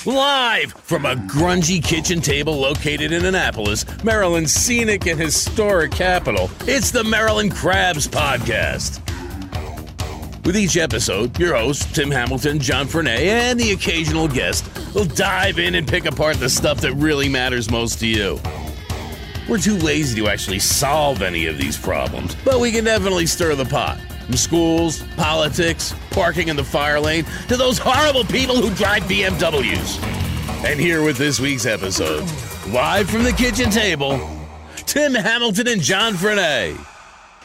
Live from a grungy kitchen table located in Annapolis, Maryland's scenic and historic capital, it's the Maryland Crabs Podcast. With each episode, your hosts, Tim Hamilton, John Frenay, and the occasional guest will dive in and pick apart the stuff that really matters most to you. We're too lazy to actually solve any of these problems, but we can definitely stir the pot. From schools, politics, parking in the fire lane, to those horrible people who drive BMWs. And here with this week's episode, live from the kitchen table, Tim Hamilton and John Frenay.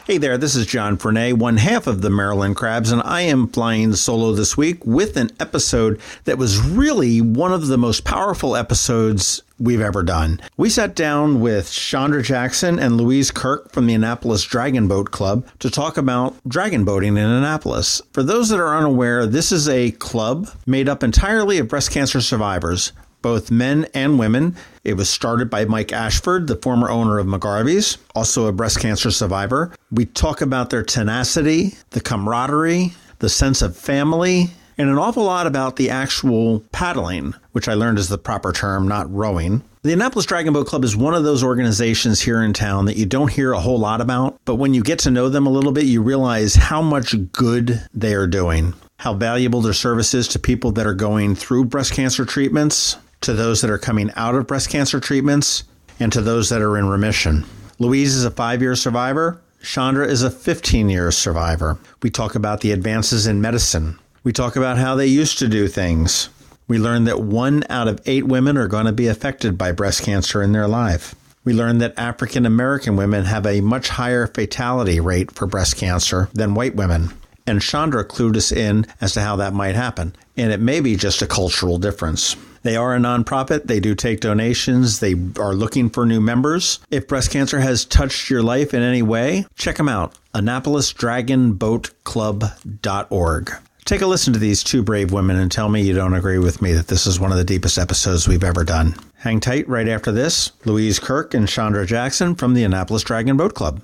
Hey there, this is John Frenay, one half of the Maryland Crabs, and I am flying solo this week with an episode that was really one of the most powerful episodes we've ever done. We sat down with Chandra Jackson and Louise Kirk from the Annapolis Dragon Boat Club to talk about dragon boating in Annapolis. For those that are unaware, this is a club made up entirely of breast cancer survivors, both men and women. It was started by Mike Ashford, the former owner of McGarvey's, also a breast cancer survivor. We talk about their tenacity, the camaraderie, the sense of family, and an awful lot about the actual paddling, which I learned is the proper term, not rowing. The Annapolis Dragon Boat Club is one of those organizations here in town that you don't hear a whole lot about, but when you get to know them a little bit, you realize how much good they are doing, how valuable their service is to people that are going through breast cancer treatments, to those that are coming out of breast cancer treatments, and to those that are in remission. Louise is a 5-year survivor. Chandra is a 15-year survivor. We talk about the advances in medicine. We talk about how they used to do things. We learn that 1 out of 8 women are going to be affected by breast cancer in their life. We learn that African American women have a much higher fatality rate for breast cancer than white women. And Chandra clued us in as to how that might happen. And it may be just a cultural difference. They are a nonprofit. They do take donations. They are looking for new members. If breast cancer has touched your life in any way, check them out. AnnapolisDragonBoatClub.org. Take a listen to these two brave women and tell me you don't agree with me that this is one of the deepest episodes we've ever done. Hang tight. Right after this, Louise Kirk and Chandra Jackson from the Annapolis Dragon Boat Club.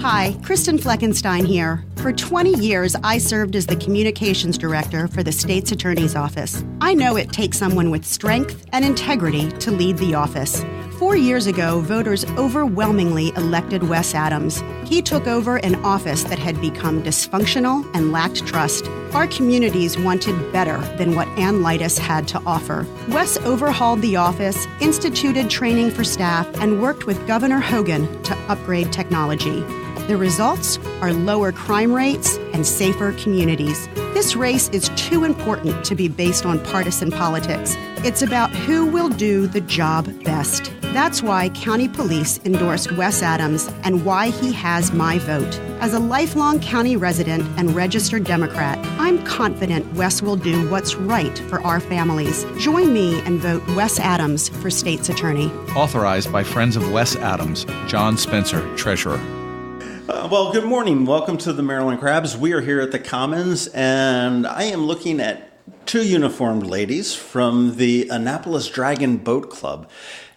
Hi, Kristen Fleckenstein here. For 20 years, I served as the communications director for the state's attorney's office. I know it takes someone with strength and integrity to lead the office. 4 years ago, voters overwhelmingly elected Wes Adams. He took over an office that had become dysfunctional and lacked trust. Our communities wanted better than what Ann Lightus had to offer. Wes overhauled the office, instituted training for staff, and worked with Governor Hogan to upgrade technology. The results are lower crime rates and safer communities. This race is too important to be based on partisan politics. It's about who will do the job best. That's why County Police endorsed Wes Adams and why he has my vote. As a lifelong county resident and registered Democrat, I'm confident Wes will do what's right for our families. Join me and vote Wes Adams for state's attorney. Authorized by Friends of Wes Adams. John Spencer, Treasurer. Well, good morning. Welcome to the Maryland Crabs. We are here at the Commons, and I am looking at 2 uniformed ladies from the Annapolis Dragon Boat Club.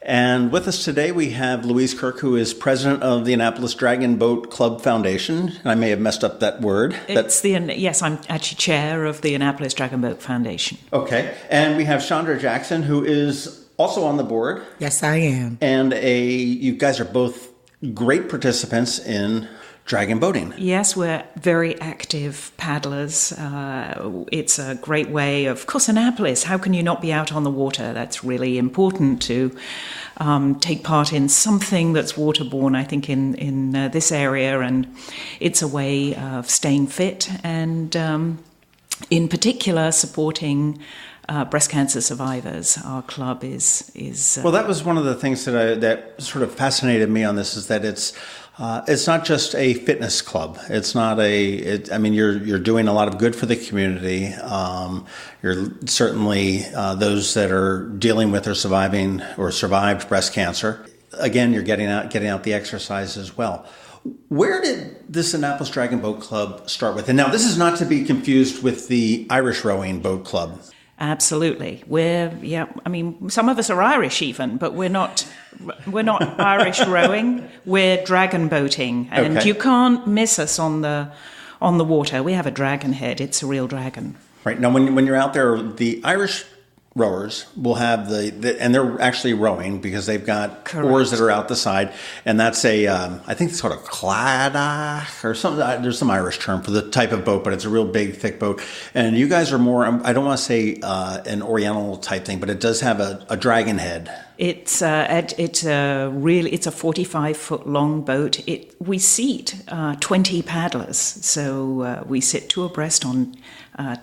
And with us today, we have Louise Kirk, who is president of the Annapolis Dragon Boat Club Foundation. I may have messed up that word. Yes, I'm actually chair of the Annapolis Dragon Boat Foundation. Okay. And we have Chandra Jackson, who is also on the board. Yes, I am. And you guys are both great participants in dragon boating. Yes, we're very active paddlers. It's a great way of course, Annapolis, how can you not be out on the water? That's really important to take part in something that's waterborne, I think, in this area. And it's a way of staying fit and, in particular, supporting breast cancer survivors. Our club is well, that was one of the things that sort of fascinated me on this, is that it's not just a fitness club. It's not you're doing a lot of good for the community. You're certainly those that are dealing with or surviving or survived breast cancer. Again, you're getting out the exercise as well. Where did this Annapolis Dragon Boat Club start with? And now this is not to be confused with the Irish Rowing Boat Club. Absolutely. Some of us are Irish even, but we're not Irish rowing. We're dragon boating. And You can't miss us on the water. We have a dragon head. It's a real dragon. Right. Now, when you're out there, the Irish rowers will have and they're actually rowing because they've got Correct. oars that are out the side, and that's I think it's called a claddagh or something. There's some Irish term for the type of boat, but it's a real big, thick boat. And you guys are more, I don't want to say an Oriental type thing, but it does have a dragon head. It's a 45-foot long boat. We seat 20 paddlers, so we sit two abreast on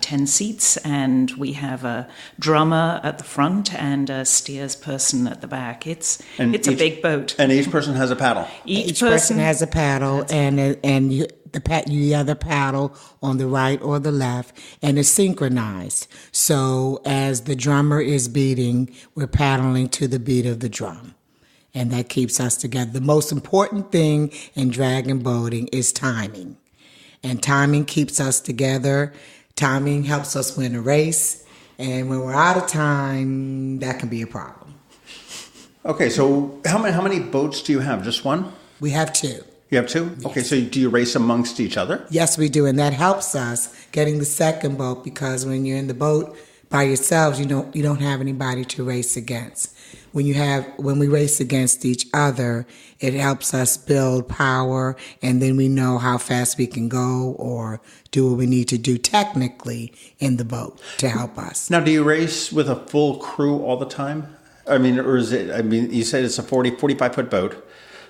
10 seats, and we have a drummer at the front and a steers person at the back. It's a big boat, and each person has a paddle. Each person has a paddle, and you either paddle on the right or the left, and it's synchronized. So as the drummer is beating, we're paddling to the beat of the drum, and that keeps us together. The most important thing in dragon boating is timing, and timing keeps us together. Timing helps us win a race, and when we're out of time, that can be a problem. Okay, so how many boats do you have? Just one? We have two. You have two? Yes. Okay, so do you race amongst each other? Yes, we do, and that helps us getting the second boat, because when you're in the boat by yourselves, you don't have anybody to race against. When we race against each other, it helps us build power, and then we know how fast we can go or do what we need to do technically in the boat to help us. Now, do you race with a full crew all the time? I mean, or is it, you said it's a 45-foot boat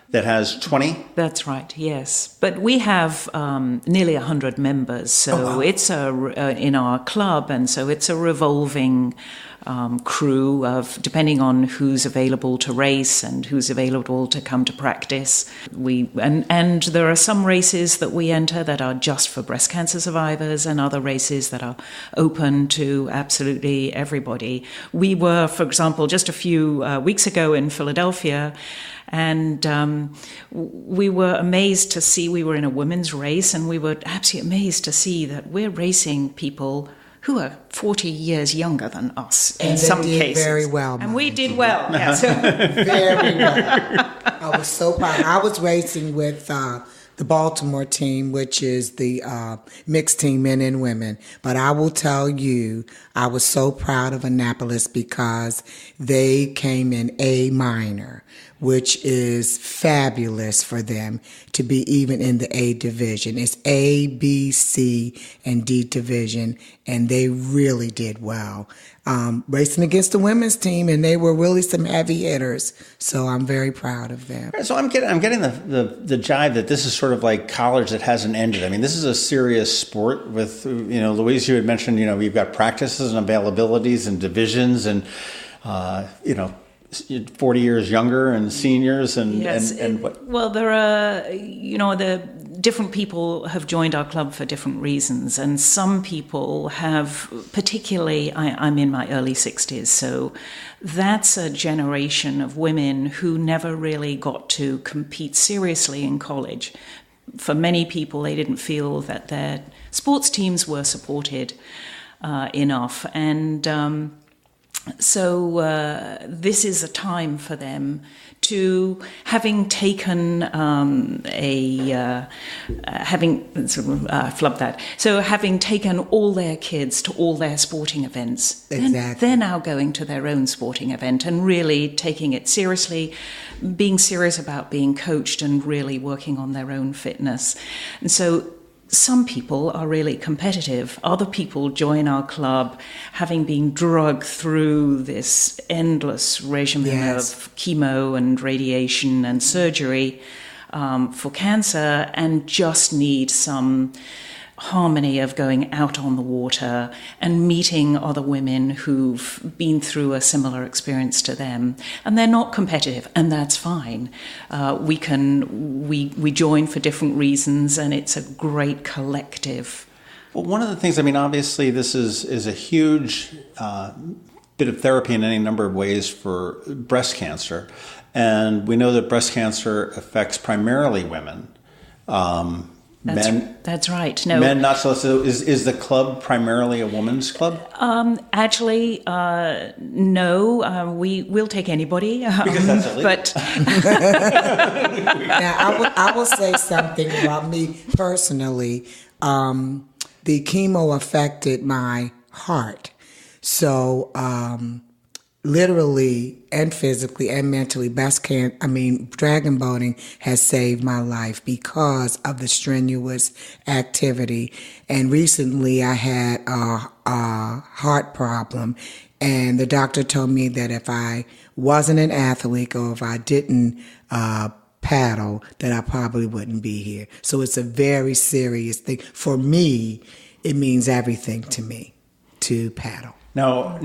that has 20? That's right, yes. But we have nearly 100 members, so it's in our club, and so it's a revolving crew of, depending on who's available to race and who's available to come to practice. And there are some races that we enter that are just for breast cancer survivors, and other races that are open to absolutely everybody. We were, for example, just a few weeks ago in Philadelphia, and we were amazed to see, we were in a women's race, and we were absolutely amazed to see that we're racing people who are 40 years younger than us in some cases. And they did very well. And we did well. Yes. Very well. I was so proud. I was racing with the Baltimore team, which is the mixed team, men and women. But I will tell you, I was so proud of Annapolis because they came in A minor, which is fabulous for them to be even in the A division. It's A, B, C, and D division, and they really did well. Racing against the women's team, and they were really some heavy hitters. So I'm very proud of them. So I'm getting the jive that this is sort of like college that hasn't ended. I mean, this is a serious sport with, Louise, you had mentioned, you've got practices and availabilities and divisions and, 40 years younger and seniors and, yes, and what? Well, there are, the different people have joined our club for different reasons, and some people have, particularly, I'm in my early 60s, so that's a generation of women who never really got to compete seriously in college. For many people, they didn't feel that their sports teams were supported enough, and so this is a time for them to, having taken having taken all their kids to all their sporting events, exactly. They're now going to their own sporting event and really taking it seriously, being serious about being coached and really working on their own fitness. And so some people are really competitive. Other people join our club having been drugged through this endless regimen of chemo and radiation and surgery for cancer, and just need some harmony of going out on the water and meeting other women who've been through a similar experience to them. And they're not competitive, and that's fine. We join for different reasons, and it's a great collective. Well, one of the things, obviously this is a huge bit of therapy in any number of ways for breast cancer. And we know that breast cancer affects primarily women. Men, that's right. No, men not so. So is the club primarily a women's club? Actually, no. We'll take anybody. Because that's illegal. But now I will say something about me personally. The chemo affected my heart. So, literally and physically and mentally, dragon boating has saved my life because of the strenuous activity. And recently I had a heart problem, and the doctor told me that if I wasn't an athlete or if I didn't paddle, that I probably wouldn't be here. So it's a very serious thing. For me, it means everything to me to paddle. Now,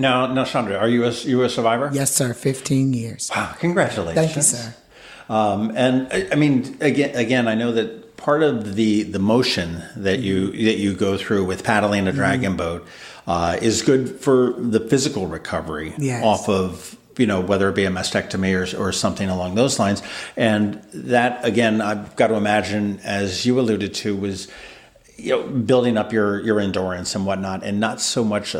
Chandra, are you a survivor? Yes, sir. 15 years. Wow, congratulations. Thank you, sir. And I mean, again, I know that part of the motion that you go through with paddling a dragon boat is good for the physical recovery off of, whether it be a mastectomy or something along those lines. And that, again, I've got to imagine, as you alluded to, was building up your endurance and whatnot, and not so much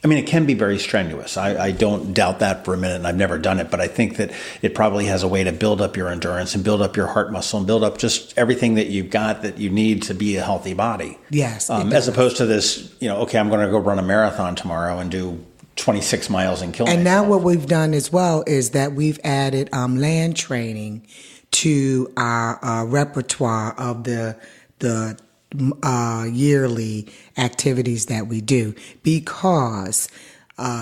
it can be very strenuous. I don't doubt that for a minute, and I've never done it, but I think that it probably has a way to build up your endurance and build up your heart muscle and build up just everything that you've got that you need to be a healthy body. Yes. As opposed to this, okay, I'm going to go run a marathon tomorrow and do 26 miles and kill myself. And now what we've done as well is that we've added land training to our repertoire of the yearly activities that we do, because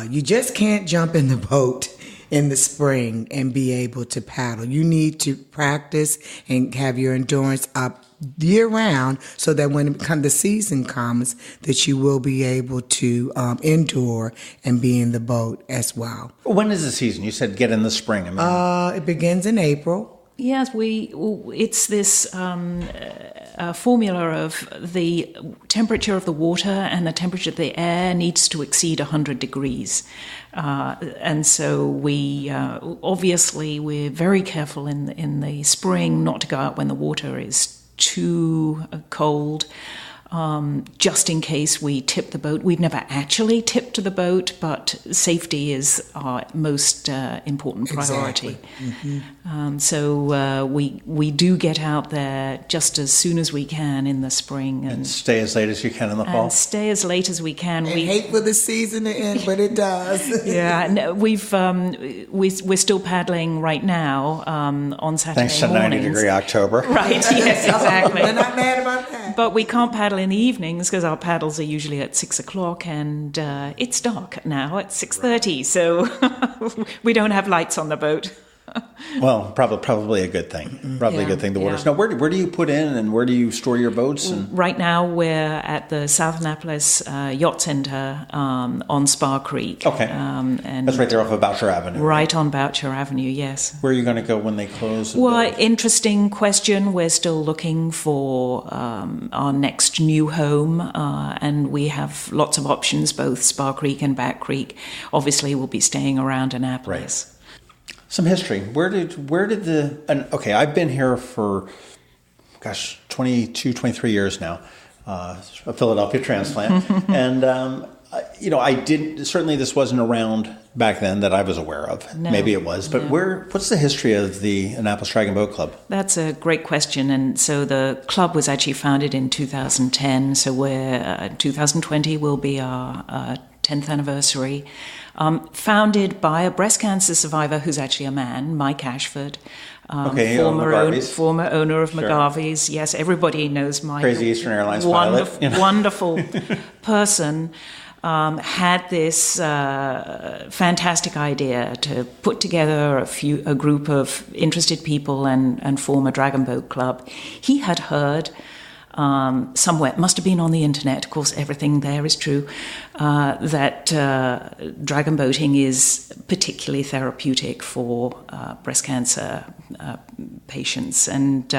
you just can't jump in the boat in the spring and be able to paddle. You need to practice and have your endurance up year round, so that when the season comes, that you will be able to endure and be in the boat as well. When is the season? You said get in the spring. It begins in April. Yes, it's this formula of the temperature of the water and the temperature of the air needs to exceed 100 degrees. And so obviously we're very careful in the spring not to go out when the water is too cold. Just in case we tip the boat. We've never actually tipped the boat, but safety is our most important priority. Exactly. Mm-hmm. So we do get out there just as soon as we can in the spring. And stay as late as you can in the fall? And stay as late as we can. We hate for the season to end, but it does. Yeah, no, we're still paddling right now on Saturday Thanks to mornings. 90-degree October. Right, yes, exactly. We're not mad about that. But we can't paddle in the evenings because our paddles are usually at 6 o'clock, and it's dark now at 6:30, so we don't have lights on the boat. Well, probably a good thing. Probably a good thing. The water's. Now, where do you put in and where do you store your boats? Right now, we're at the South Annapolis Yacht Center on Spar Creek. Okay, and that's right there off of Boucher Avenue. Right on Boucher Avenue, yes. Where are you going to go when they close? Well, interesting question. We're still looking for our next new home, and we have lots of options, both Spar Creek and Back Creek. Obviously, we'll be staying around Annapolis. Right. Some history. Where did okay, I've been here for, 22, 23 years now, a Philadelphia transplant. And, I didn't, certainly this wasn't around back then that I was aware of. No, maybe it was, but what's the history of the Annapolis Dragon Boat Club? That's a great question. And so the club was actually founded in 2010. So 2020 will be our 10th anniversary. Founded by a breast cancer survivor who's actually a man, Mike Ashford, former owner of McGarvey's. Yes, everybody knows Mike. Crazy Eastern Airlines pilot. Wonderful person. Had this fantastic idea to put together a group of interested people and form a Dragon Boat Club. He had heard somewhere, it must have been on the internet, of course everything there is true, that dragon boating is particularly therapeutic for breast cancer patients. And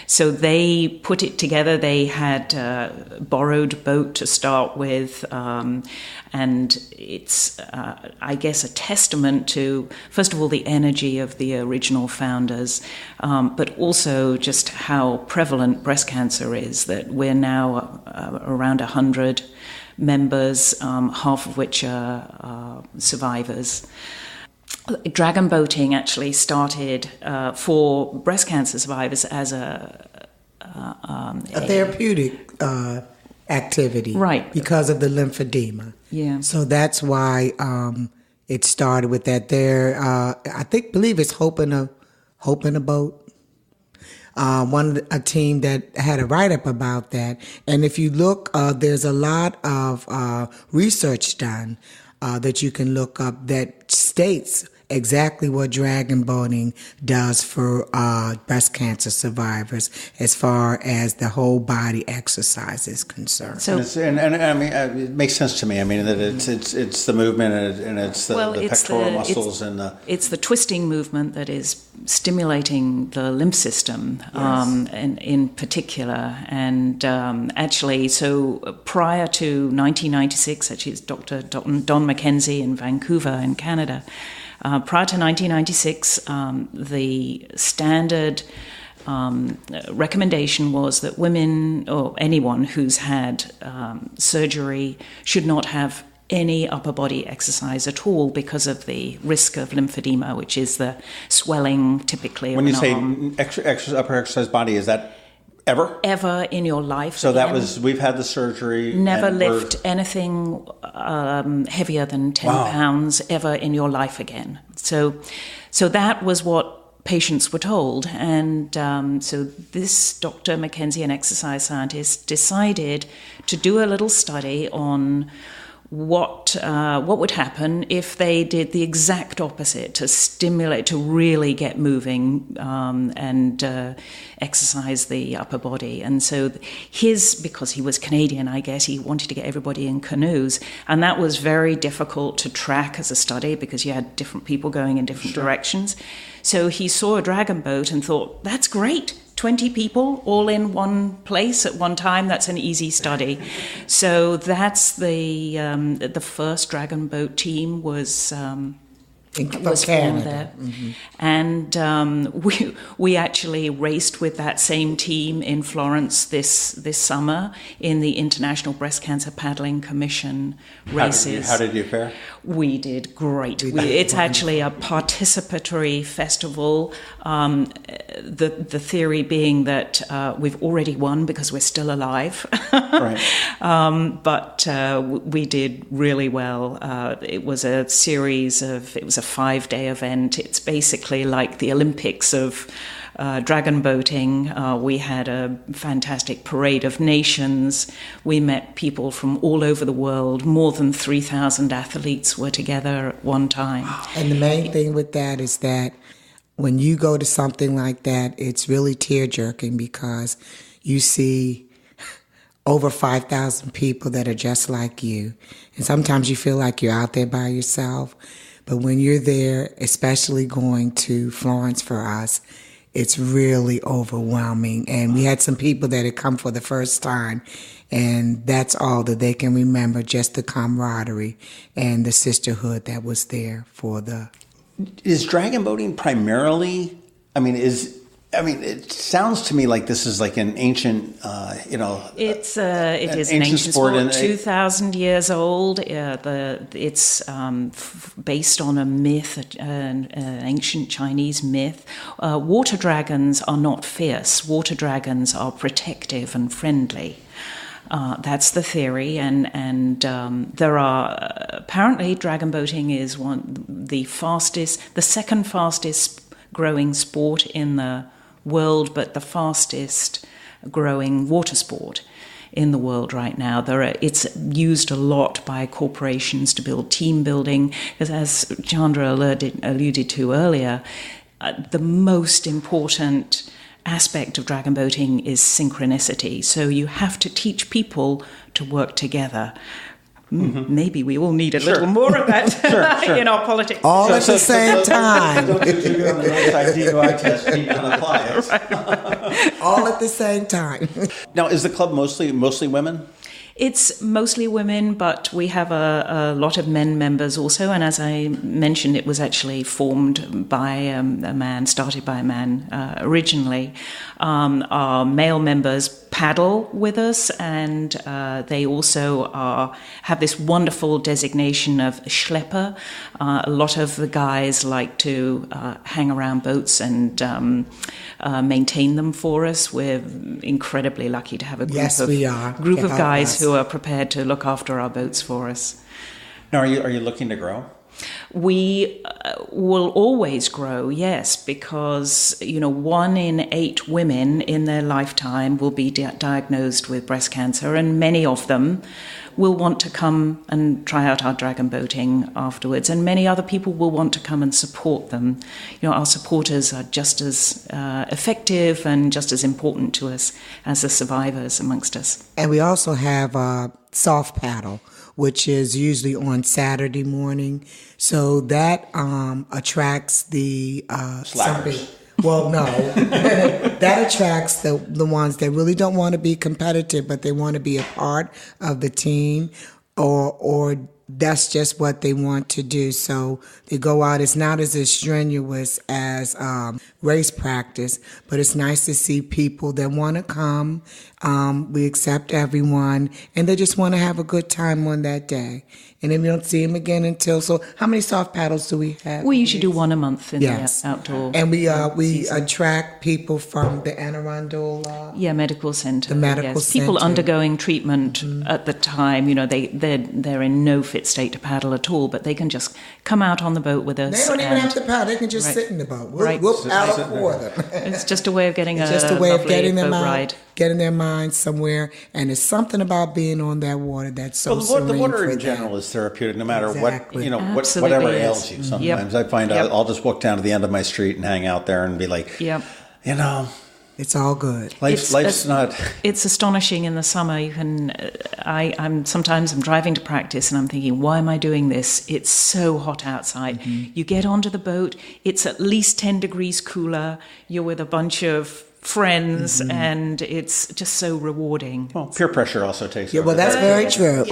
so they put it together. They had a borrowed boat to start with, and it's, I guess, a testament to, first of all, the energy of the original founders, but also just how prevalent breast cancer is, that we're now around 100 members, half of which are survivors. Dragon boating actually started for breast cancer survivors as a therapeutic activity. Right. Because of the lymphedema. Yeah. So that's why it started with that. There, believe it's Hope in a Boat. A team that had a write-up about that. And if you look, there's a lot of research done that you can look up that states exactly what dragon boating does for breast cancer survivors as far as the whole body exercise is concerned. So, and I mean, it makes sense to me. I mean, that it's the movement and it's the pectoral muscles it's the twisting movement that is stimulating the lymph system, in particular. And actually, so prior to 1996, actually, it's Dr. Don McKenzie in Vancouver in Canada. Prior to 1996, the standard recommendation was that women or anyone who's had surgery should not have any upper body exercise at all because of the risk of lymphedema, which is the swelling typically when of you an say upper exercise body, is that ever in your life? So that was, we've had the surgery. Never lift anything heavier than 10 pounds ever in your life again. So that was what patients were told. And so this Dr. McKenzie, an exercise scientist, decided to do a little study on what would happen if they did the exact opposite, to stimulate, to really get moving and exercise the upper body. And so because he was Canadian, I guess, he wanted to get everybody in canoes. And that was very difficult to track as a study because you had different people going in different directions. So he saw a dragon boat and thought, that's great. 20 people all in one place at one time, that's an easy study. So that's the first dragon boat team was formed there. Mm-hmm. And we actually raced with that same team in Florence this summer in the International Breast Cancer Paddling Commission races. How did you fare? We did great. It's actually a participatory festival. The theory being that we've already won because we're still alive. Right. But we did really well. It was a 5-day event. It's basically like the Olympics of dragon boating. We had a fantastic parade of nations. We met people from all over the world. More than 3,000 athletes were together at one time. And the main thing with that is that when you go to something like that, it's really tear-jerking because you see over 5,000 people that are just like you. And sometimes you feel like you're out there by yourself. But when you're there, especially going to Florence for us, it's really overwhelming. And we had some people that had come for the first time, and that's all that they can remember, just the camaraderie and the sisterhood that was there for the... Is dragon boating primarily, it sounds to me like this is like an ancient, it is an ancient sport, 2,000 years old. It's based on a myth, an ancient Chinese myth. Water dragons are not fierce. Water dragons are protective and friendly. That's the theory, and there are apparently dragon boating is the second fastest growing sport in the world, but the fastest growing water sport in the world right now. It's used a lot by corporations to build team building, because as Chandra alluded to earlier, the most important aspect of dragon boating is synchronicity. So you have to teach people to work together. Mm-hmm. Maybe we all need a little more of that in our politics. All at the same time. Don't do on the north DUI test, you can apply it. Right. All at the same time. Now, is the club mostly women? It's mostly women, but we have a lot of men members also. And as I mentioned, it was actually formed by started by a man originally. Our male members paddle with us, and they also have this wonderful designation of schlepper. A lot of the guys like to hang around boats and maintain them for us. We're incredibly lucky to have a group of guys who who are prepared to look after our boats for us. Now, are you looking to grow? We will always grow, yes, because 1 in 8 women in their lifetime will be diagnosed with breast cancer, and many of them will want to come and try out our dragon boating afterwards, and many other people will want to come and support them. Our supporters are just as effective and just as important to us as the survivors amongst us. And we also have soft paddle, which is usually on Saturday morning. So that attracts the Slackers. Well, no. That attracts the ones that really don't want to be competitive, but they want to be a part of the team, or that's just what they want to do. So they go out. It's not as strenuous as race practice, but it's nice to see people that want to come. We accept everyone, and they just want to have a good time on that day. And then we don't see them again until, so how many soft paddles do we have? We usually do 1 a month in Yes. the outdoor. And we attract people from the Anne Arundel medical center. The medical yes. People center. undergoing treatment at the time, they're in no fit state to paddle at all, but they can just come out on the boat with us. They don't even have to paddle. They can just sit in the boat. We'll paddle for them. It's just a way of getting It's just a way of lovely getting them boat out, ride. getting their minds somewhere, and it's something about being on that water that's so serene. The water for in them. general is therapeutic, no matter Exactly. Absolutely whatever is. ails you. Sometimes I find I'll just walk down to the end of my street and hang out there and be like, It's all good. life's not. It's astonishing in the summer. You can. I'm driving to practice and I'm thinking, why am I doing this? It's so hot outside. Mm-hmm. You get onto the boat. It's at least 10 degrees cooler. You're with a bunch of friends, and it's just so rewarding. Well, peer pressure also takes. Yeah, well, that's very true.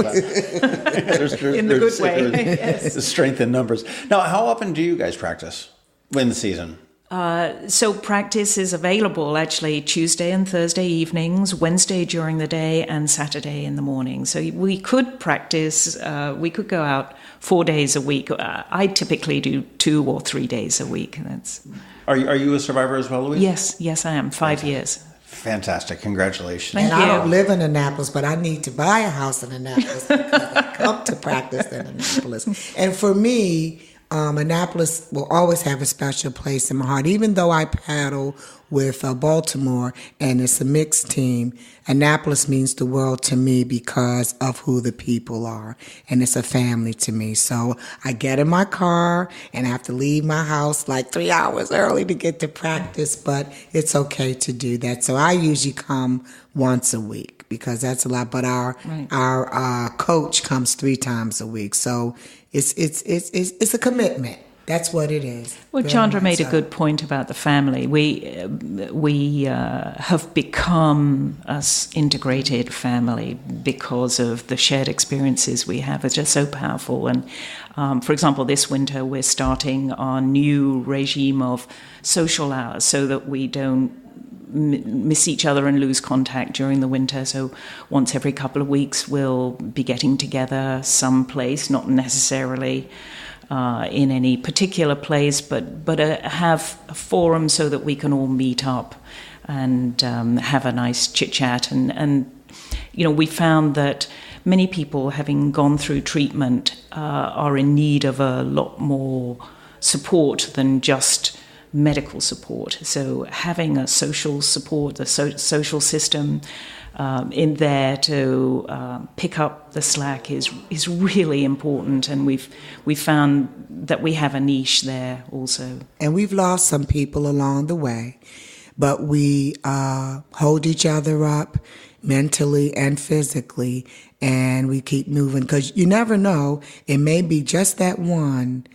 In the good way. Yes. The strength in numbers. Now, how often do you guys practice in the season? So practice is available actually Tuesday and Thursday evenings, Wednesday during the day, and Saturday in the morning. So we could practice, we could go out 4 days a week. I typically do 2 or 3 days a week. Are you a survivor as well, Louise? Yes, I am. 5 years. Fantastic. Congratulations. Thank And you. I don't live in Annapolis, but I need to buy a house in Annapolis because I come to practice in Annapolis. And for me, Annapolis will always have a special place in my heart. Even though I paddle with Baltimore and it's a mixed team, Annapolis means the world to me because of who the people are. And it's a family to me. So I get in my car and I have to leave my house like 3 hours early to get to practice, but it's okay to do that. So I usually come once a week because that's a lot. But our coach comes 3 times a week. So it's a commitment. That's what it is. Well, Chandra made a good point about the family. We have become an integrated family because of the shared experiences we have. It's just so powerful. And for example, this winter we're starting our new regime of social hours so that we don't miss each other and lose contact during the winter. So once every couple of weeks we'll be getting together someplace, not necessarily in any particular place, but have a forum so that we can all meet up and have a nice chit chat. And we found that many people, having gone through treatment, are in need of a lot more support than just medical support. So having a social support, the social system in there to pick up the slack is really important, and we've found that we have a niche there also. And we've lost some people along the way, but we hold each other up mentally and physically, and we keep moving because you never know, it may be just that one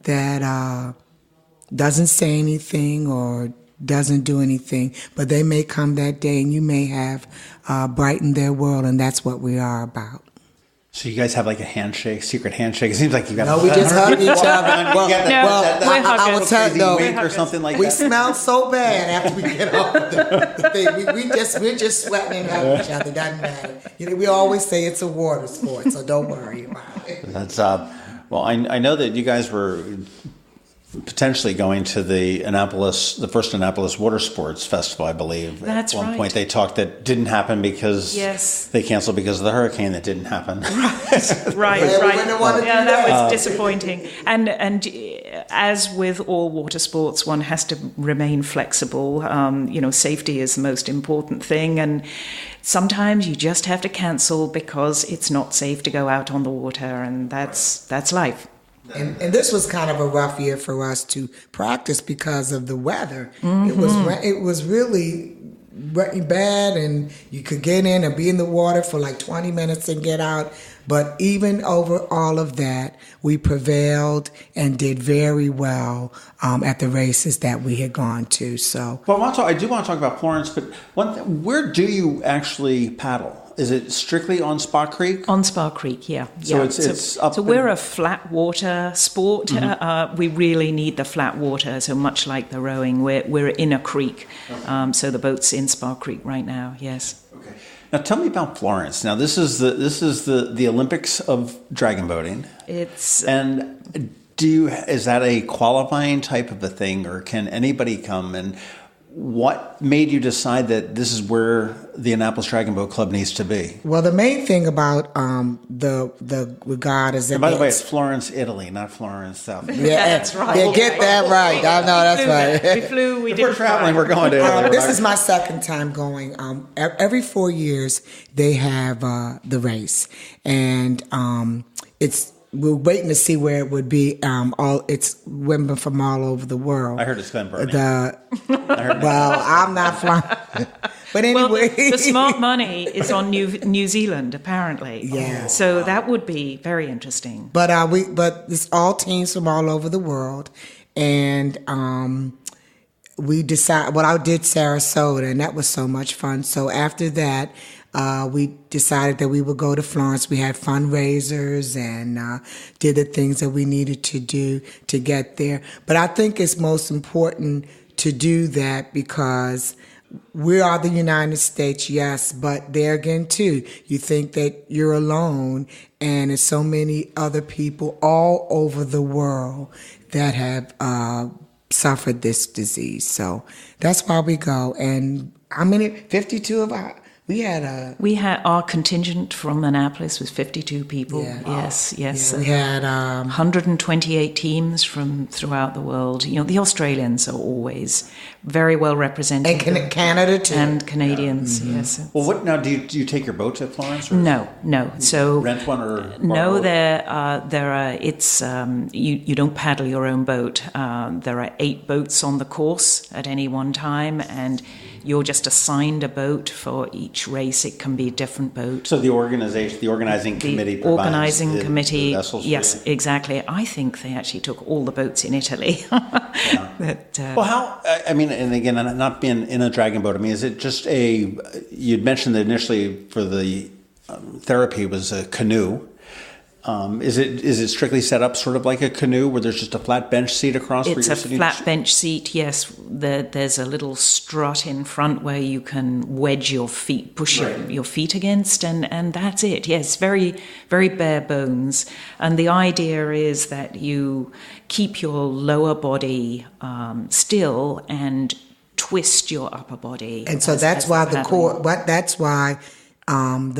that doesn't say anything or doesn't do anything, but they may come that day and you may have brightened their world, and that's what we are about. So you guys have like a handshake, secret handshake? It seems like you got. No, we just hug each other. I will tell you, no, or something like we that. smell so bad after we get off the thing. We're just sweating and hugging each other. Doesn't matter. We always say it's a water sport, so don't worry about it. That's well, I know that you guys were potentially going to the first Annapolis Water Sports Festival, I believe. That's At one right. point they talked that didn't happen because they canceled because of the hurricane that didn't happen. Right. Yeah, that was disappointing. And as with all water sports, one has to remain flexible. Safety is the most important thing, and sometimes you just have to cancel because it's not safe to go out on the water, and that's life. And this was kind of a rough year for us to practice because of the weather. It was really bad, and you could get in and be in the water for like 20 minutes and get out. But even over all of that, we prevailed and did very well at the races that we had gone to. So, well, I do want to talk about Florence, but where do you actually paddle? Is it strictly on Spa Creek? On Spa Creek, yeah. So it's up. So we're a flat water sport. We really need the flat water. So much like the rowing, we're in a creek. So the boat's in Spa Creek right now. Yes. Okay. Now tell me about Florence. Now this is the Olympics of dragon boating. Is that a qualifying type of a thing, or can anybody come? And what made you decide that this is where the Annapolis Dragon Boat Club needs to be? Well, the main thing about the regatta is that. And by the way, it's Florence, Italy, not Florence, South. Yeah, that's right. Yeah, get that right. I know that's right. We flew. We If did. we're traveling, we're going to Italy. This is my second time going. Every 4 years they have the race, and we're waiting to see where it would be. It's women from all over the world. I heard it's Glenburnie. Well, I'm not flying. But anyway. Well, the smart money is on New Zealand, apparently. Yeah. So that would be very interesting. But it's all teams from all over the world. And we decided, I did Sarasota, and that was so much fun. So after that, we decided that we would go to Florence. We had fundraisers and did the things that we needed to do to get there. But I think it's most important to do that because we are the United States, yes, but there again, too, you think that you're alone, and there's so many other people all over the world that have suffered this disease. So that's why we go. And how many? 52 of our... We had our contingent from Annapolis was 52 people. Yeah. Yes. Yeah, we had 128 teams from throughout the world. The Australians are always very well represented, and Canada too, and Canadians. Yeah. Yes. Well, what now? Do you take your boat to Florence? Or no. So rent one or no? There are. It's you don't paddle your own boat. There are 8 boats on the course at any one time, and you're just assigned a boat for each race. It can be a different boat. So the organizing committee provides organizing committee. The vessels. Yes, exactly. I think they actually took all the boats in Italy. Well, how? I mean, and again, not being in a dragon boat. I mean, is it just you'd mentioned that initially for the therapy was a canoe. Is it strictly set up sort of like a canoe where there's just a flat bench seat across? It's a flat bench seat, yes. There's a little strut in front where you can wedge your feet, push your feet against, and that's it. Yes, very, very bare bones. And the idea is that you keep your lower body still and twist your upper body. And so that's why the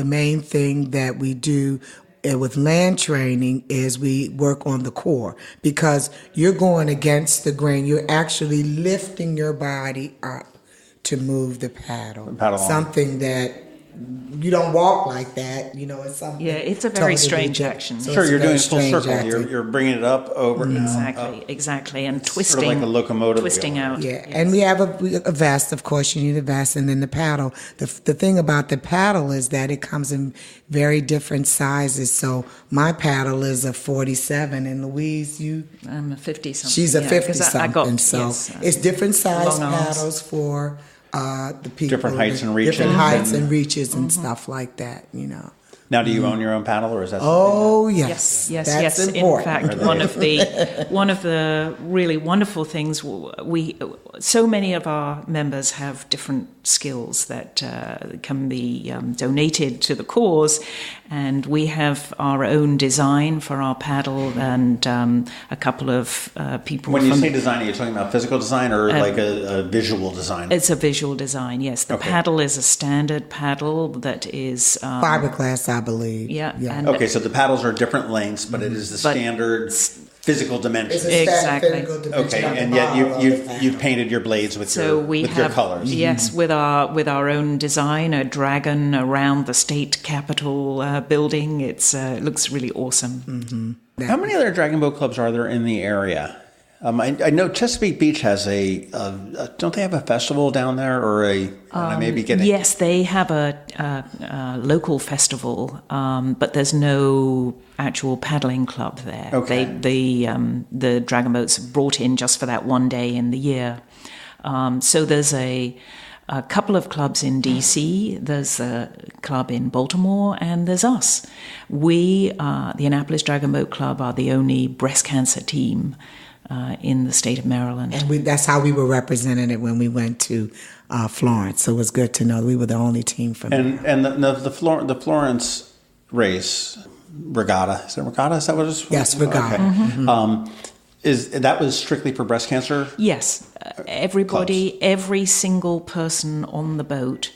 main thing that we do with land training is we work on the core, because you're going against the grain. You're actually lifting your body up to move the paddle. Something that you don't walk like that, it's something. Yeah, it's a very strange action. So sure, you're doing full circle. You're bringing it up over. Exactly, and twisting. Sort of like a locomotive. Twisting out. Yeah, yes. And we have a vest. Of course, you need a vest, and then the paddle. The thing about the paddle is that it comes in very different sizes. So my paddle is a 47, and Louise, I'm a 50-something. She's a 50-something. It's different size paddles for the people. Different heights and reaches. Different heights and reaches and stuff like that, Now, do you own your own paddle, or is that? Oh, yes. That's important. In fact, one of the really wonderful things so many of our members have different skills that can be donated to the cause. And we have our own design for our paddle, and a couple of people. When you say design, are you talking about physical design or like a visual design? It's a visual design, yes. The paddle is a standard paddle that is fiberglass, I believe. Yeah. And okay, so the paddles are different lengths, but it is the standard physical dimensions. Exactly. Okay, and yet you've painted your blades with your colors. Yes, with our own design, a dragon around the state capitol building. It looks really awesome. Mm-hmm. How many other Dragon Boat Clubs are there in the area? I know Chesapeake Beach has don't they have a festival down there, or I may be getting... Yes, they have a local festival, but there's no actual paddling club there. Okay. The dragon boats are brought in just for that one day in the year. So there's a couple of clubs in DC, there's a club in Baltimore, and there's us. We, the Annapolis Dragon Boat Club, are the only breast cancer team in the state of Maryland. And that's how we were represented when we went to Florence. So it was good to know we were the only team from there. And the Florence race, Regatta, is it Regatta? Is that what it is? Yes, Regatta. Okay. Mm-hmm. That was strictly for breast cancer? Yes. Everybody, clubs. Every single person on the boat,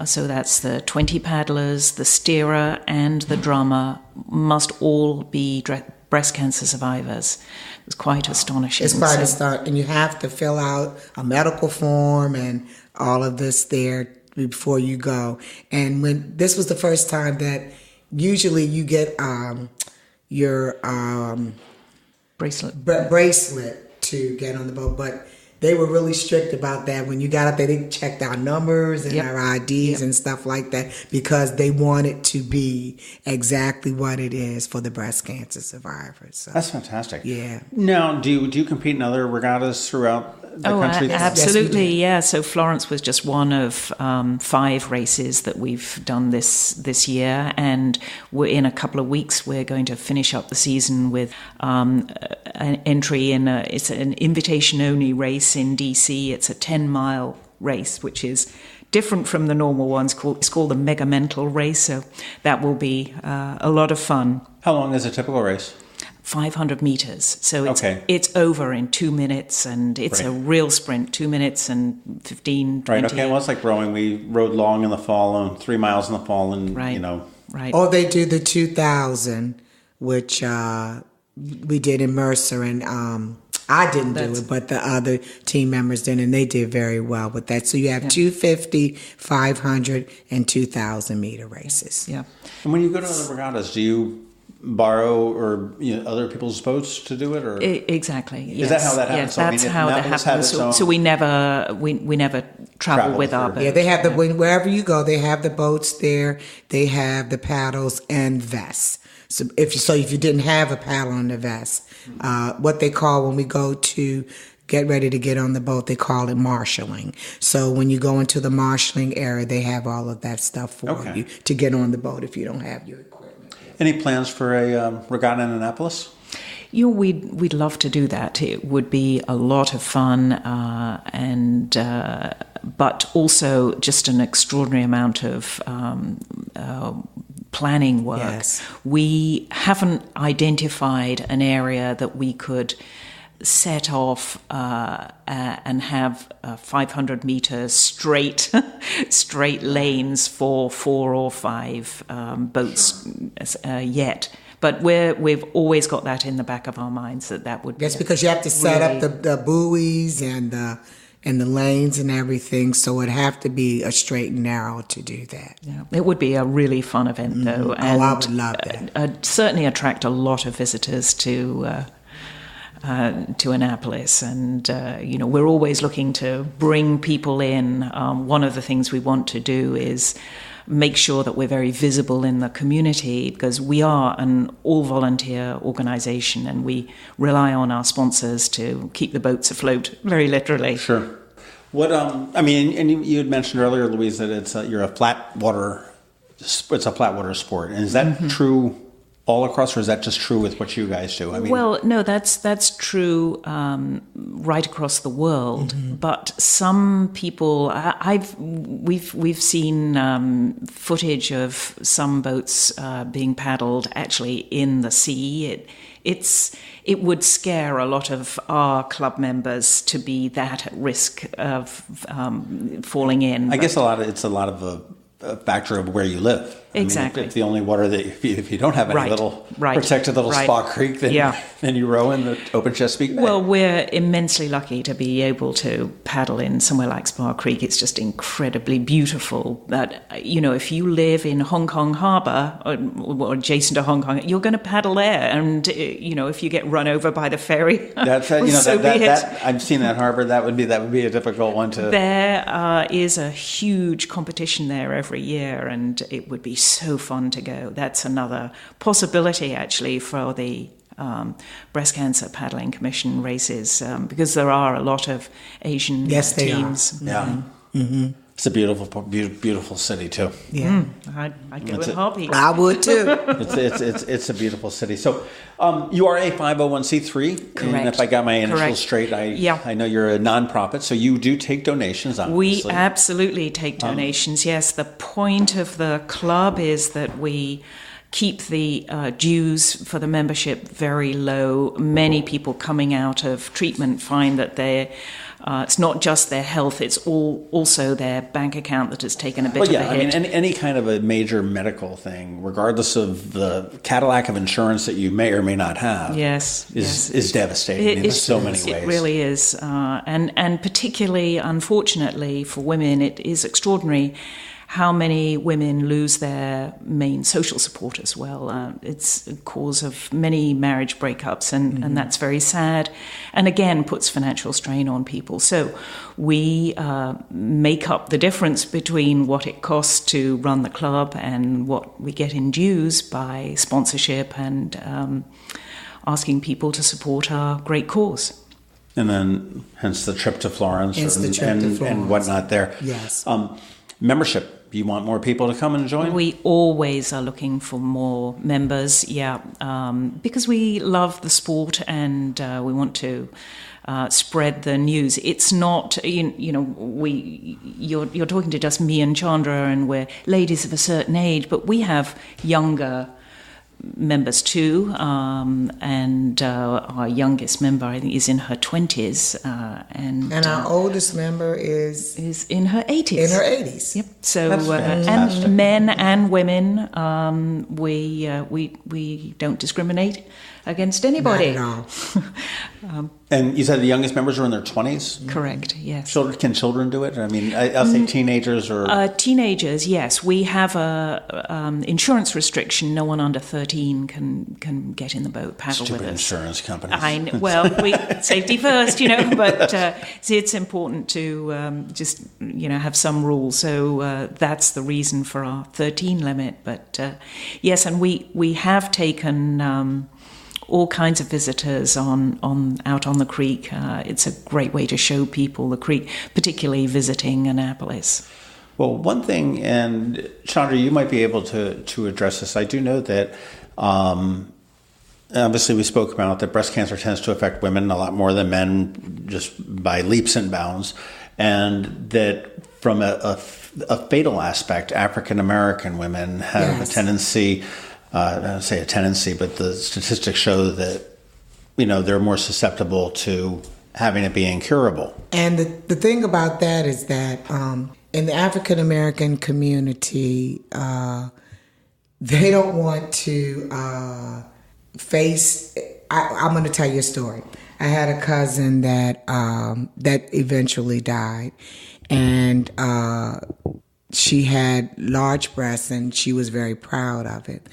so that's the 20 paddlers, the steerer, and the drummer, must all be breast cancer survivors. It's quite astonishing. It's quite astonishing. And you have to fill out a medical form and all of this there before you go. And when this was the first time that usually you get your bracelet to get on the boat, but they were really strict about that. When you got up there, they checked our numbers and our IDs and stuff like that, because they want it to be exactly what it is for the breast cancer survivors. So, that's fantastic. Yeah. Now, do you compete in other regattas throughout the country? Absolutely, yes. So Florence was just one of 5 races that we've done this year, and we're in a couple of weeks. We're going to finish up the season with an entry in it's an invitation-only race in DC. It's a 10-mile race, which is different from the normal ones. It's called the Mega Mental Race, so that will be a lot of fun. How long is a typical race? 500 meters. So it's over in 2 minutes, and it's a real sprint, 2 minutes and 15, 20. Right, okay. Well, it's like rowing. We rowed long in the fall and 3 miles in the fall, and, Right. Or they do the 2000, which we did in Mercer, and I didn't do it, but the other team members did, and they did very well with that. So you have 250, 500, and 2,000 meter races. Yeah. And when you go to the regattas, do you borrow or other people's boats to do it, or exactly? Yes. Is that how that happens? Yes, that's how that happens. So we never travel with our boat. Yeah, they have wherever you go, they have the boats there. They have the paddles and vests. So if you didn't have a paddle and a vest, what they call when we go to get ready to get on the boat, they call it marshalling. So when you go into the marshalling area, they have all of that stuff for you to get on the boat if you don't have your equipment. Any plans for a regatta in Annapolis? We'd love to do that. It would be a lot of fun, but also just an extraordinary amount of planning work. Yes. We haven't identified an area that we could set off and have 500 meters straight lanes for 4 or 5 boats yet. But we've always got that in the back of our minds that would be. Yes, because you have to set up the buoys and the lanes and everything, so it'd have to be a straight and narrow to do that. Yeah, it would be a really fun event, though. And I would love that. Certainly attract a lot of visitors to Annapolis, and we're always looking to bring people in. One of the things we want to do is make sure that we're very visible in the community, because we are an all-volunteer organization and we rely on our sponsors to keep the boats afloat, very literally. Sure. What and you had mentioned earlier, Louise, that it's a flat water sport, and is that true all across, or is that just true with what you guys do? Well, no, that's true right across the world. Mm-hmm. But some people, we've seen footage of some boats being paddled actually in the sea. It would scare a lot of our club members to be that at risk of falling in. I guess it's a lot of a factor of where you live. Exactly. If the only water that if you don't have any protected little spa creek, then you row in the open Chesapeake Bay. Well, we're immensely lucky to be able to paddle in somewhere like Spa Creek. It's just incredibly beautiful. That if you live in Hong Kong Harbour or adjacent to Hong Kong, you're going to paddle there. And if you get run over by the ferry, that's I've seen that harbor. That would be a difficult one to. There is a huge competition there every year, and it would be so fun to go. That's another possibility actually for the Breast Cancer Paddling Commission races because there are a lot of Asian teams. They are. Yeah. Mm-hmm. It's a beautiful city too. Yeah, I'd go in a heartbeat. I would too. It's a beautiful city. So, you are a 501c3. Correct. And if I got my initials straight, I know you're a nonprofit, so you do take donations. Obviously. We absolutely take donations. Yes, the point of the club is that we keep the dues for the membership very low. Many people coming out of treatment find that it's not just their health, it's also their bank account that has taken a bit of a hit. Any kind of a major medical thing, regardless of the Cadillac of insurance that you may or may not have, is devastating in so many ways. It really is. And particularly, unfortunately, for women, it is extraordinary how many women lose their main social support as well. It's a cause of many marriage breakups, and that's very sad, and again puts financial strain on people. So we make up the difference between what it costs to run the club and what we get in dues by sponsorship and asking people to support our great cause. And then hence the trip to Florence and whatnot there. Yes. Membership. You want more people to come and join? We always are looking for more members, because we love the sport and we want to spread the news. It's not, you're talking to just me and Chandra, and we're ladies of a certain age, but we have younger members too, and our youngest member, I think, is in her 20s, and our oldest member is in her 80s. In her 80s. Yep. So and men and women, we don't discriminate against anybody. Not at all. And you said the youngest members are in their 20s? Correct, yes. Can children do it? I mean, I'll say teenagers or... Teenagers, yes. We have a insurance restriction. No one under 13 can get in the boat, paddle Stupid with us. Insurance companies. Safety first, but it's important to just, have some rules. So that's the reason for our 13 limit. But yes, and we have taken... all kinds of visitors out on the creek. It's a great way to show people the creek, particularly visiting Annapolis. Well, one thing, and Chandra, you might be able to address this. I do know that obviously we spoke about that breast cancer tends to affect women a lot more than men, just by leaps and bounds, and that from a fatal aspect, African American women have a tendency. I don't say a tendency, but the statistics show that, they're more susceptible to having it be incurable. And the thing about that is that in the African American community, they don't want to face. I'm going to tell you a story. I had a cousin that eventually died, and she had large breasts, and she was very proud of it.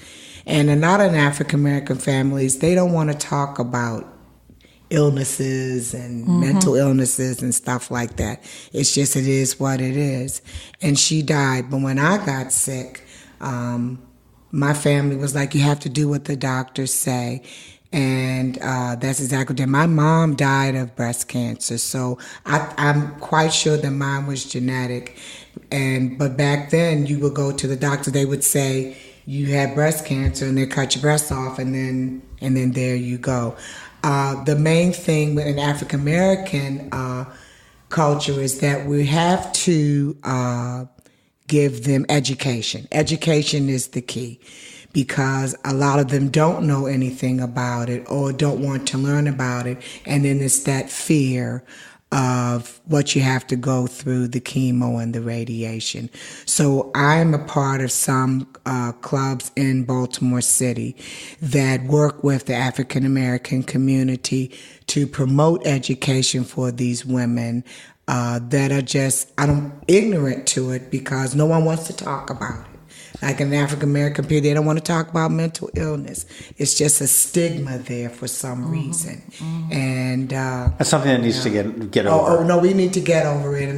And a lot of African American families, they don't want to talk about illnesses and mental illnesses and stuff like that. It's just, it is what it is. And she died. But when I got sick, my family was like, you have to do what the doctors say. And that's exactly what. My mom died of breast cancer, so I'm quite sure that mine was genetic. But back then, you would go to the doctor. They would say, you had breast cancer and they cut your breast off, and then there you go. The main thing with an African American culture is that we have to give them education. Education is the key, because a lot of them don't know anything about it or don't want to learn about it, and then it's that fear of what you have to go through, the chemo and the radiation. So I am a part of some clubs in Baltimore City that work with the African American community to promote education for these women that are just ignorant to it, because no one wants to talk about it. Like in the African American people, they don't want to talk about mental illness. It's just a stigma there for some reason, and that's something that needs to get over. Oh no, we need to get over it.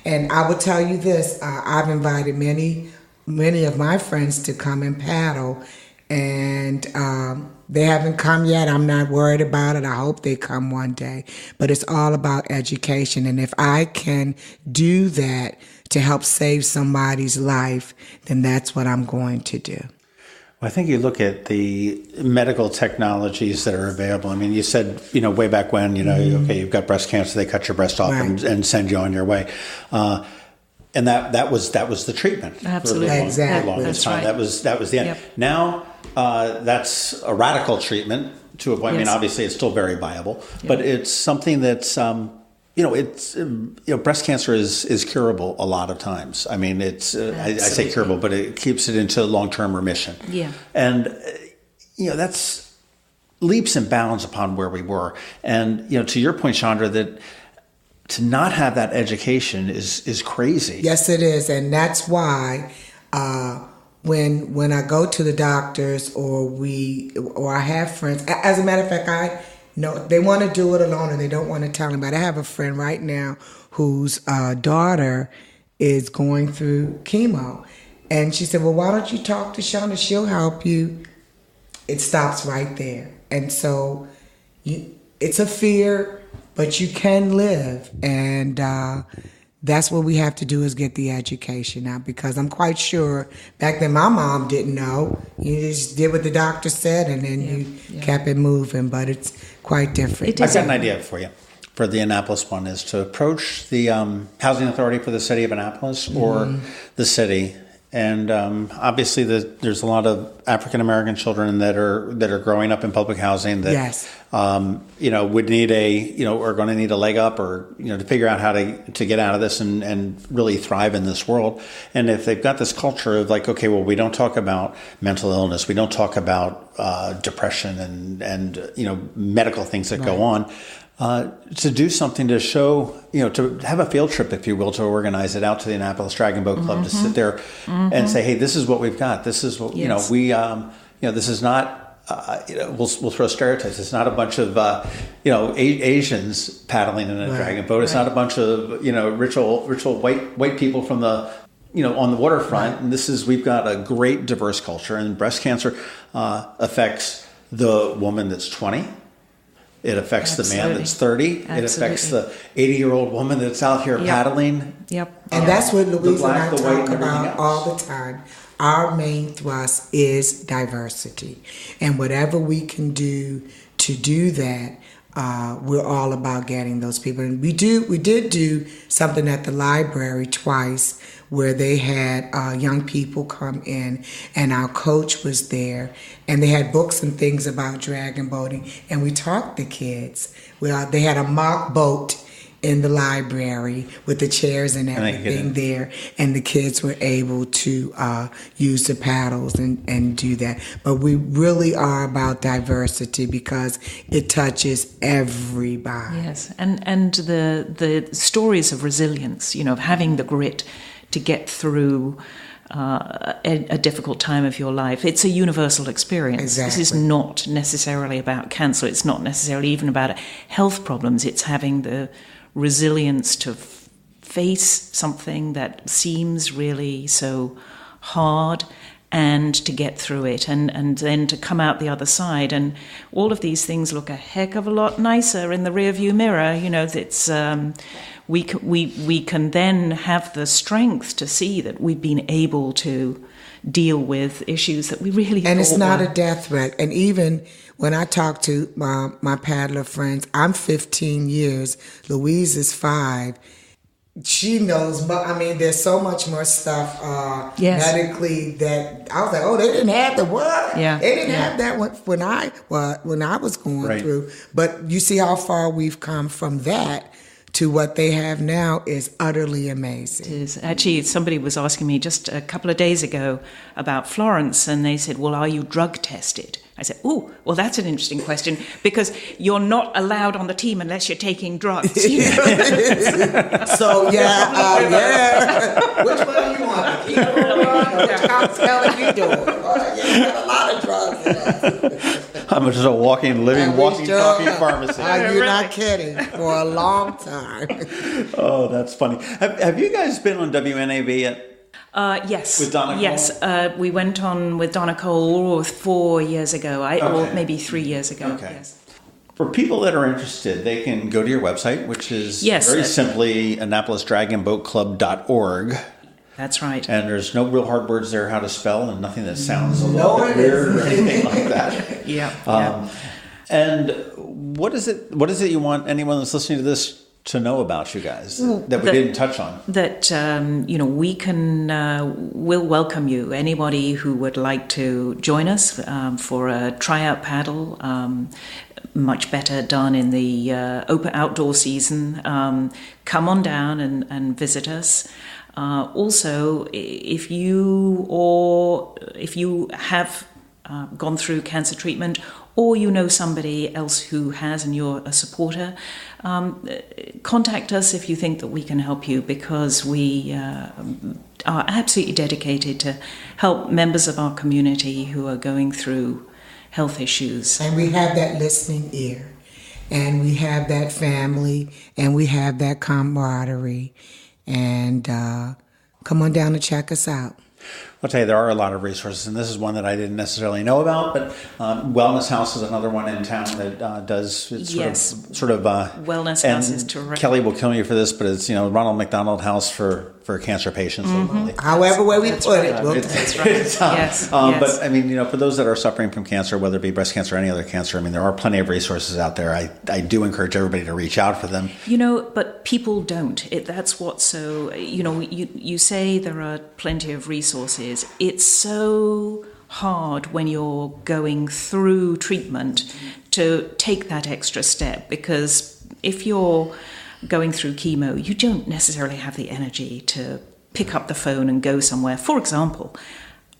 And I will tell you this: I've invited many of my friends to come and paddle, and they haven't come yet. I'm not worried about it. I hope they come one day. But it's all about education, and if I can do that to help save somebody's life, then that's what I'm going to do. Well, I think you look at the medical technologies that are available. I mean, you said, way back when, okay, you've got breast cancer, they cut your breast off and send you on your way. And that was the treatment. Absolutely. For exactly. the longest time. Right. That was the end. Yep. Now, that's a radical treatment to a point. Yes. I mean, obviously it's still very viable, but it's something that's, breast cancer is curable a lot of times. I mean, it's I say curable, but it keeps it into long-term remission. Yeah. And that's leaps and bounds upon where we were. And to your point, Chandra, that to not have that education is crazy. Yes, it is, and that's why when I go to the doctors or I have friends. As a matter of fact, no, they want to do it alone and they don't want to tell anybody. I have a friend right now whose daughter is going through chemo. And she said, well, why don't you talk to Chandra? She'll help you. It stops right there. And so it's a fear, but you can live. And that's what we have to do, is get the education out, because I'm quite sure back then my mom didn't know. You just did what the doctor said, and then you kept it moving, but it's quite different. I've got an idea for you. For the Annapolis one is to approach the housing authority for the city of Annapolis or the city. And obviously there's a lot of African American children that are growing up in public housing that would need are going to need a leg up, or to figure out how to get out of this and really thrive in this world. And if they've got this culture of like, okay, well, we don't talk about mental illness, we don't talk about depression and medical things that go on. To do something to show, to have a field trip, if you will, to organize it out to the Annapolis Dragon Boat Club, to sit there and say, hey, this is what we've got. This is what, this is not, we'll throw stereotypes. It's not a bunch of, Asians paddling in a dragon boat. It's not a bunch of, rich old white people from the, on the waterfront. Right. And we've got a great diverse culture, and breast cancer affects the woman that's 20. It affects the man that's 30. Absolutely. It affects the 80-year-old woman that's out here paddling. Yep. And that's what Louise and I talk about all the time. Our main thrust is diversity. And whatever we can do to do that, we're all about getting those people. And we did do something at the library twice, where they had young people come in, and our coach was there, and they had books and things about dragon boating, and we taught the kids. They had a mock boat in the library with the chairs and everything there, and the kids were able to use the paddles and do that. But we really are about diversity, because it touches everybody. Yes, and the stories of resilience, of having the grit to get through a difficult time of your life. It's a universal experience. Exactly. This is not necessarily about cancer. It's not necessarily even about health problems. It's having the resilience to face something that seems really so hard, and to get through it, and then to come out the other side. And all of these things look a heck of a lot nicer in the rearview mirror. It's we can then have the strength to see that we've been able to deal with issues that we really and it's not were. a death threat. And even when I talk to my paddler friends, I'm 15 years, Louise is 5. She knows, but I mean, there's so much more stuff medically that I was like, oh, they didn't have the what? Yeah. They didn't have that when I was going through. But you see how far we've come from that to what they have now is utterly amazing. It is. Actually, somebody was asking me just a couple of days ago about Florence, and they said, well, are you drug tested? I said, oh, well, that's an interesting question, because you're not allowed on the team unless you're taking drugs. So, which one do you want? The keto one or which cocktail are you doing? You got a lot of drugs in us. I'm just a walking talking pharmacy. You're not kidding. For a long time. Oh, that's funny. Have you guys been on WNAV yet? Yes. With Donna Cole? Yes. We went on with Donna Cole 4 years ago, or maybe 3 years ago. Okay. Yes. For people that are interested, they can go to your website, which is very simply AnnapolisDragonBoatClub.org. That's right. And there's no real hard words there how to spell, and nothing that sounds a little bit weird or anything like that. Yeah. And what is it you want anyone that's listening to this to know about you guys that we didn't touch on? That, we'll welcome you. Anybody who would like to join us for a tryout paddle, much better done in the open outdoor season, come on down and visit us. Also, if you have gone through cancer treatment, or you know somebody else who has and you're a supporter, contact us if you think that we can help you, because we are absolutely dedicated to help members of our community who are going through health issues. And we have that listening ear, and we have that family, and we have that camaraderie. And come on down and check us out. I'll tell you, there are a lot of resources, and this is one that I didn't necessarily know about, but Wellness House is another one in town that does sort of Wellness House is terrific. Kelly will kill you for this, but it's Ronald McDonald House for cancer patients. Mm-hmm. However way we put it. That's right. Yes. But I mean, for those that are suffering from cancer, whether it be breast cancer or any other cancer, I mean, there are plenty of resources out there. I do encourage everybody to reach out for them. But people don't. That's what's so, you say there are plenty of resources. It's so hard when you're going through treatment to take that extra step, because if you're going through chemo, you don't necessarily have the energy to pick up the phone and go somewhere. For example,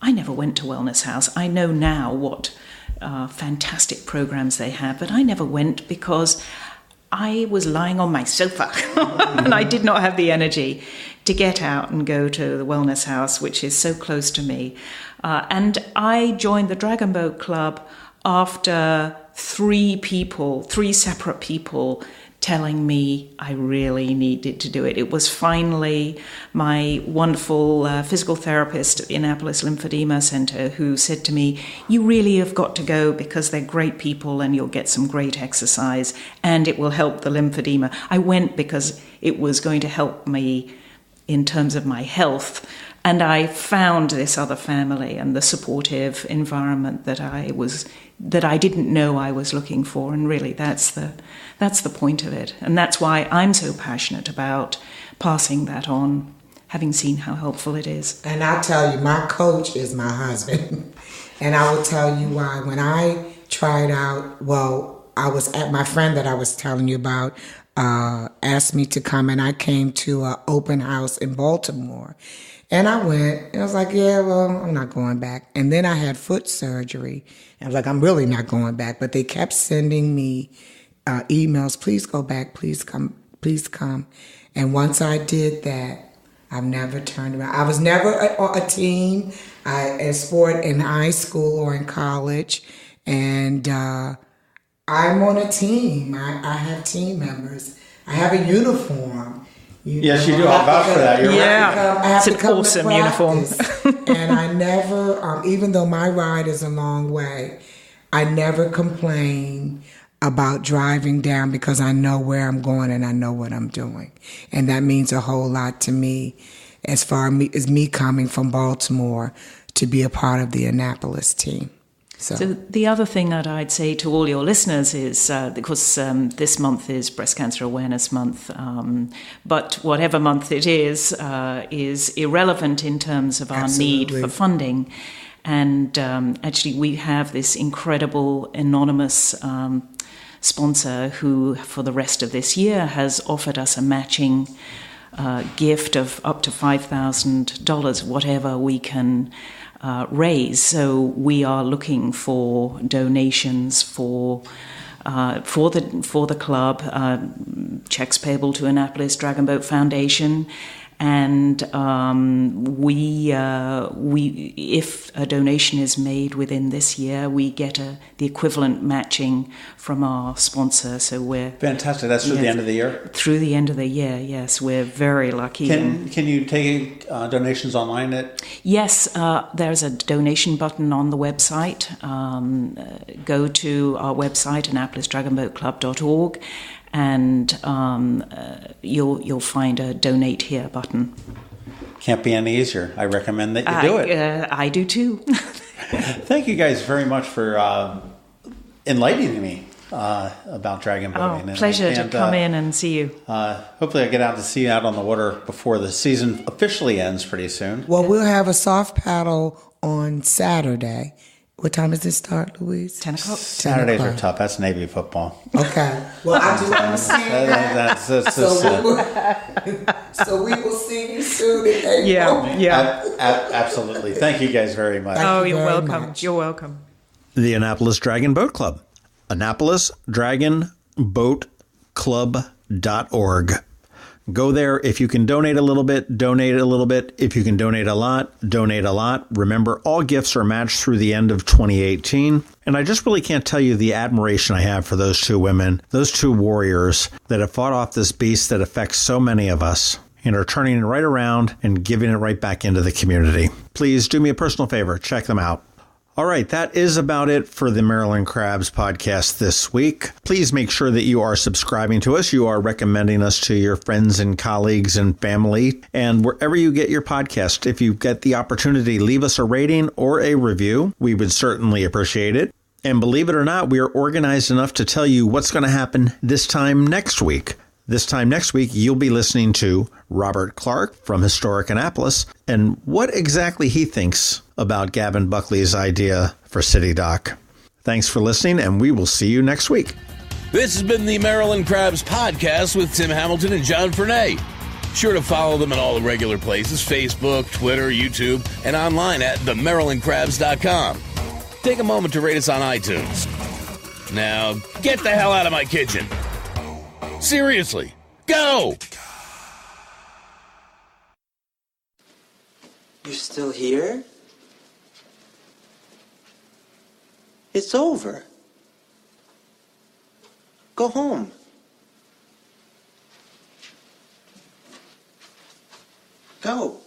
I never went to Wellness House. I know now what fantastic programs they have, but I never went because I was lying on my sofa and I did not have the energy to get out and go to the Wellness House, which is so close to me. And I joined the Dragon Boat Club after three separate people telling me I really needed to do it. It was finally my wonderful physical therapist at the Annapolis Lymphedema Center who said to me, you really have got to go because they're great people and you'll get some great exercise and it will help the lymphedema. I went because it was going to help me in terms of my health. And I found this other family and the supportive environment that I didn't know I was looking for. And really, that's the point of it. And that's why I'm so passionate about passing that on, having seen how helpful it is. And I'll tell you, my coach is my husband. And I will tell you why. When I tried out, I was at my friend that I was telling you about, asked me to come, and I came to an open house in Baltimore. And I went, and I was like, I'm not going back. And then I had foot surgery. And I was like, I'm really not going back. But they kept sending me emails, please go back, please come, please come. And once I did that, I've never turned around. I was never a team, a sport in high school or in college. And I'm on a team. I have team members. I have a uniform. Yes, you do. I'll vouch for that. You're Yeah. I have It's to an come awesome to uniform. practice. And I never, even though my ride is a long way, I never complain about driving down because I know where I'm going and I know what I'm doing. And that means a whole lot to me as far as me coming from Baltimore to be a part of the Annapolis team. So the other thing that I'd say to all your listeners is, because this month is Breast Cancer Awareness Month, but whatever month it is irrelevant in terms of our need for funding. And actually we have this incredible anonymous sponsor who, for the rest of this year, has offered us a matching gift of up to $5,000, whatever we can raise. So we are looking for donations for the club, checks payable to Annapolis Dragon Boat Foundation. And we if a donation is made within this year, we get the equivalent matching from our sponsor. So we're fantastic. That's through the end of the year. Through the end of the year, yes, we're very lucky. Can you take donations online? Yes, there's a donation button on the website. Go to our website, AnnapolisDragonBoatClub.org. And you'll find a donate here button. Can't be any easier. I recommend that you do it. I do too. Thank you guys very much for enlightening me about dragon boating. Pleasure to come in and see you. Hopefully I get out to see you out on the water before the season officially ends pretty soon. Well, we'll have a soft paddle on Saturday. What time does it start, Louise? 10 o'clock. Saturdays are tough. That's Navy football. Okay. Well, I do understand that. So we will see you soon in April. Yeah. Absolutely. Thank you guys very much. You're welcome. You're welcome. The Annapolis Dragon Boat Club. Annapolis Dragon Boat Club.org. Go there. If you can donate a little bit, donate a little bit. If you can donate a lot, donate a lot. Remember, all gifts are matched through the end of 2018. And I just really can't tell you the admiration I have for those two women, those two warriors that have fought off this beast that affects so many of us and are turning it right around and giving it right back into the community. Please do me a personal favor. Check them out. All right, that is about it for the Maryland Crabs podcast this week. Please make sure that you are subscribing to us. You are recommending us to your friends and colleagues and family. And wherever you get your podcast, if you get the opportunity, leave us a rating or a review. We would certainly appreciate it. And believe it or not, we are organized enough to tell you what's going to happen this time next week. This time next week, you'll be listening to Robert Clark from Historic Annapolis and what exactly he thinks about Gavin Buckley's idea for City Dock. Thanks for listening, and we will see you next week. This has been the Maryland Crabs podcast with Tim Hamilton and John Fernay. Sure to follow them in all the regular places, Facebook, Twitter, YouTube, and online at themarylandcrabs.com. Take a moment to rate us on iTunes. Now, get the hell out of my kitchen. Seriously, go! You're still here? It's over. Go home. Go.